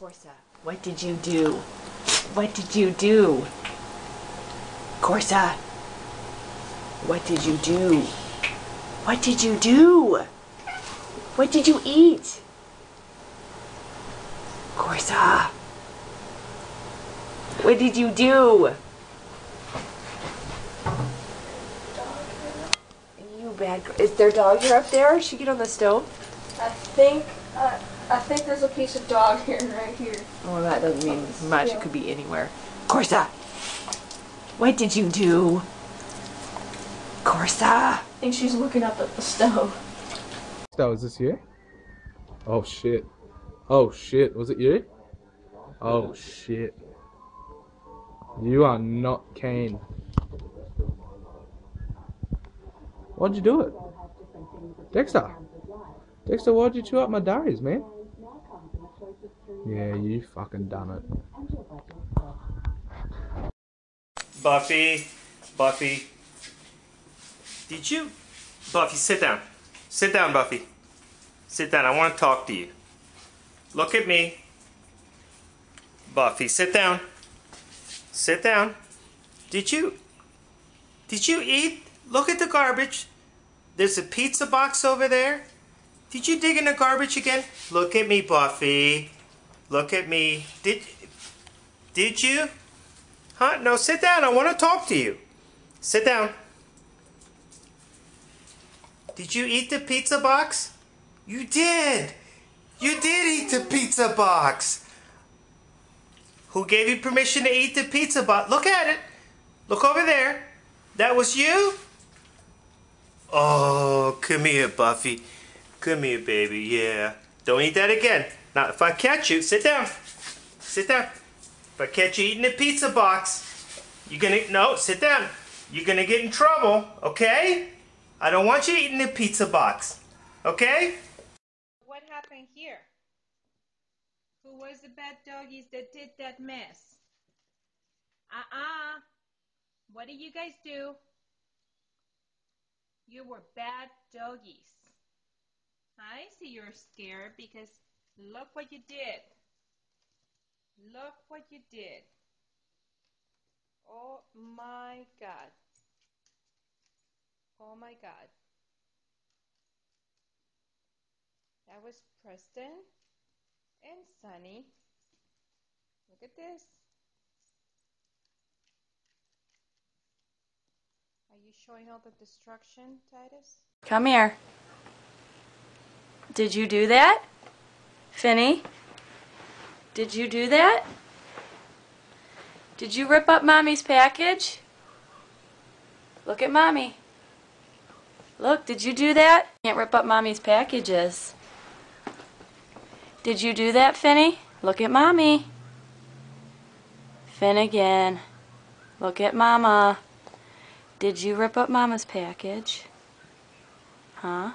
Corsa, what did you do? What did you do? Corsa, what did you do? What did you do? What did you eat? Corsa, what did you do? You bad girl. Is there dog hair up there? Should she get on the stove? I think there's a piece of dog hair right here. Oh, that doesn't mean much. It could be anywhere. Corsa, what did you do? Corsa. I think she's looking up at the stove. Oh, is this you? Oh shit. Oh shit. Was it you? Oh shit. You are not keen. Why'd you do it? Dexter! Dexter, why'd you chew up my diaries, man? Yeah, you fucking done it. Buffy, Buffy, did you? Buffy, sit down. Sit down, Buffy. Sit down, I want to talk to you. Look at me. Buffy, sit down. Sit down. Did you eat? Look at the garbage. There's a pizza box over there. Did you dig in the garbage again? Look at me, Buffy. Look at me. Did you? Huh? No, sit down. I want to talk to you. Sit down. Did you eat the pizza box? You did. You did eat the pizza box. Who gave you permission to eat the pizza box? Look at it. Look over there. That was you? Oh, come here, Buffy. Come here, baby. Yeah. Don't eat that again. Now, if I catch you, sit down. Sit down. If I catch you eating the pizza box, you're gonna, no, sit down. You're gonna get in trouble, okay? I don't want you eating the pizza box, okay? What happened here? Who was the bad doggies that did that mess? What did you guys do? You were bad doggies. I see you're scared because look what you did. Look what you did. Oh my God. Oh my God. That was Preston and Sunny. Look at this. Are you showing all the destruction, Titus? Come here. Did you do that? Finny? Did you do that? Did you rip up Mommy's package? Look at Mommy. Look, did you do that? Can't rip up Mommy's packages. Did you do that, Finny? Look at Mommy. Finnegan. Look at Mama. Did you rip up Mama's package? Huh?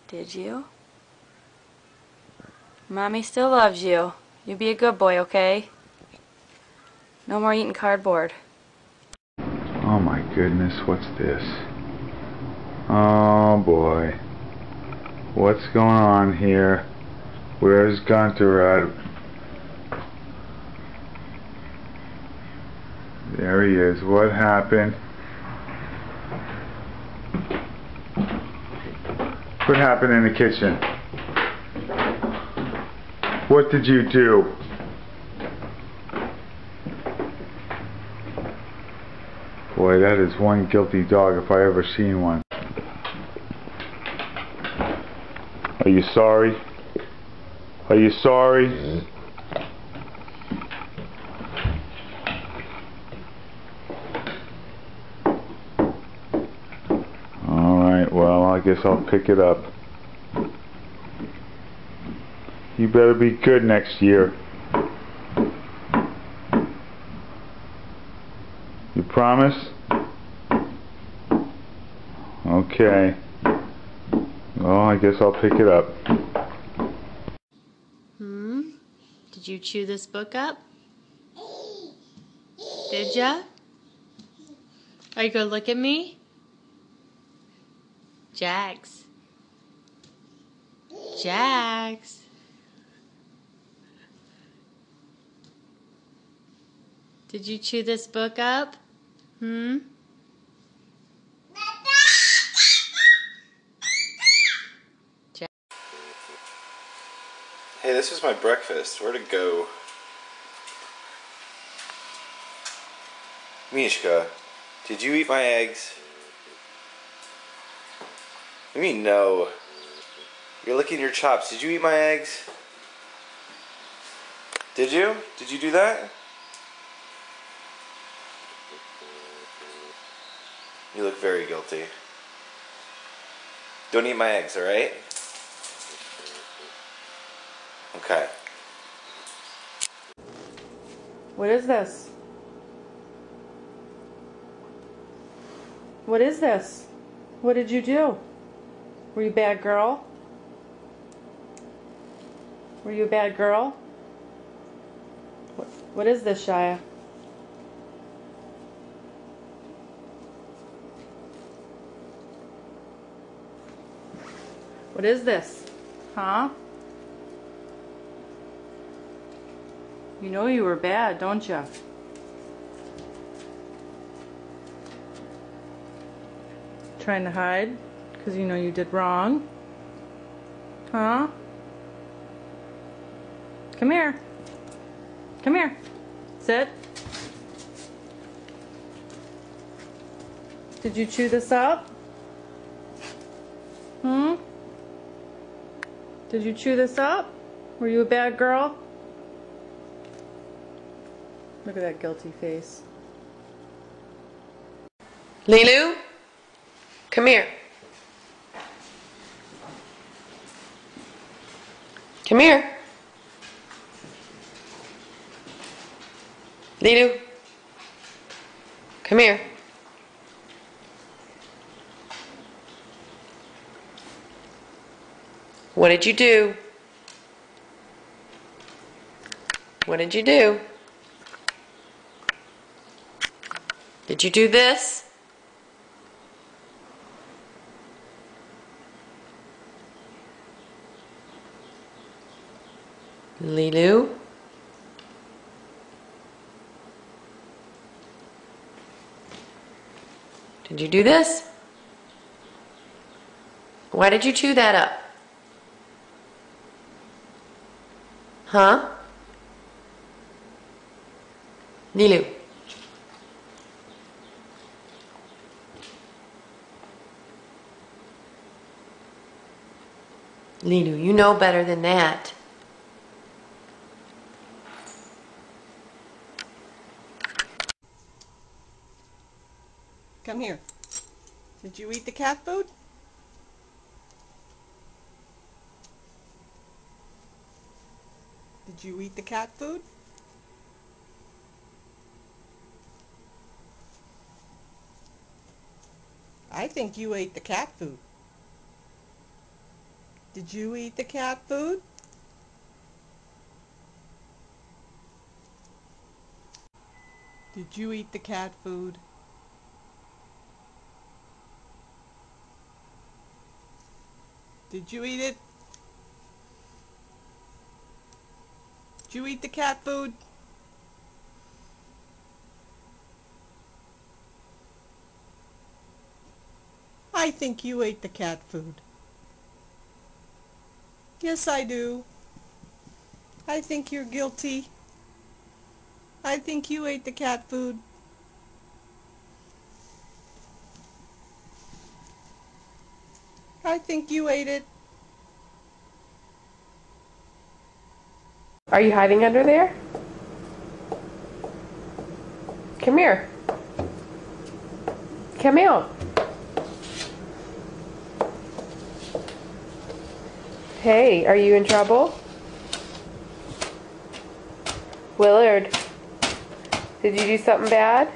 Did you? Mommy still loves you. You be a good boy, okay? No more eating cardboard. Oh my goodness, what's this? Oh boy. What's going on here? Where's Gunther at? There he is. What happened? What happened in the kitchen? What did you do? Boy, that is one guilty dog if I ever seen one. Are you sorry? Are you sorry? Well, I guess I'll pick it up. You better be good next year. You promise? Okay. Well, I guess I'll pick it up. Did you chew this book up? Did ya? Are you gonna look at me? Jax. Jax. Did you chew this book up? Hmm? Hey, this is my breakfast. Where'd it go? Mishka, did you eat my eggs? I mean, no. You're licking your chops. Did you eat my eggs? Did you? Did you do that? You look very guilty. Don't eat my eggs, alright? Okay. What is this? What is this? What did you do? Were you a bad girl? Were you a bad girl? What is this, Shia? What is this? Huh? You know you were bad, don't you? Trying to hide because you know you did wrong? Huh? Come here. Come here. Sit. Did you chew this up? Hmm? Did you chew this up? Were you a bad girl? Look at that guilty face. Lilu, come here. Come here. Lilu, come here. What did you do? What did you do? Did you do this? Lilu? Did you do this? Why did you chew that up? Huh? Lilu? Lilu, you know better than that. Come here. Did you eat the cat food? Did you eat the cat food? I think you ate the cat food. Did you eat the cat food? Did you eat the cat food? Did you eat it? Did you eat the cat food? I think you ate the cat food. Yes, I do. I think you're guilty. I think you ate the cat food. I think you ate it. Are you hiding under there? Come here. Come out. Hey, are you in trouble? Willard, did you do something bad?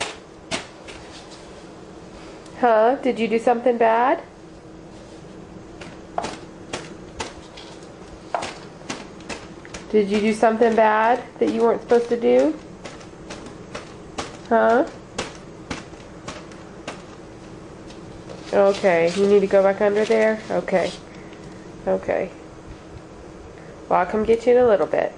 Huh? Did you do something bad? Did you do something bad that you weren't supposed to do? Huh? Okay, you need to go back under there? Okay. Okay. Well, I'll come get you in a little bit.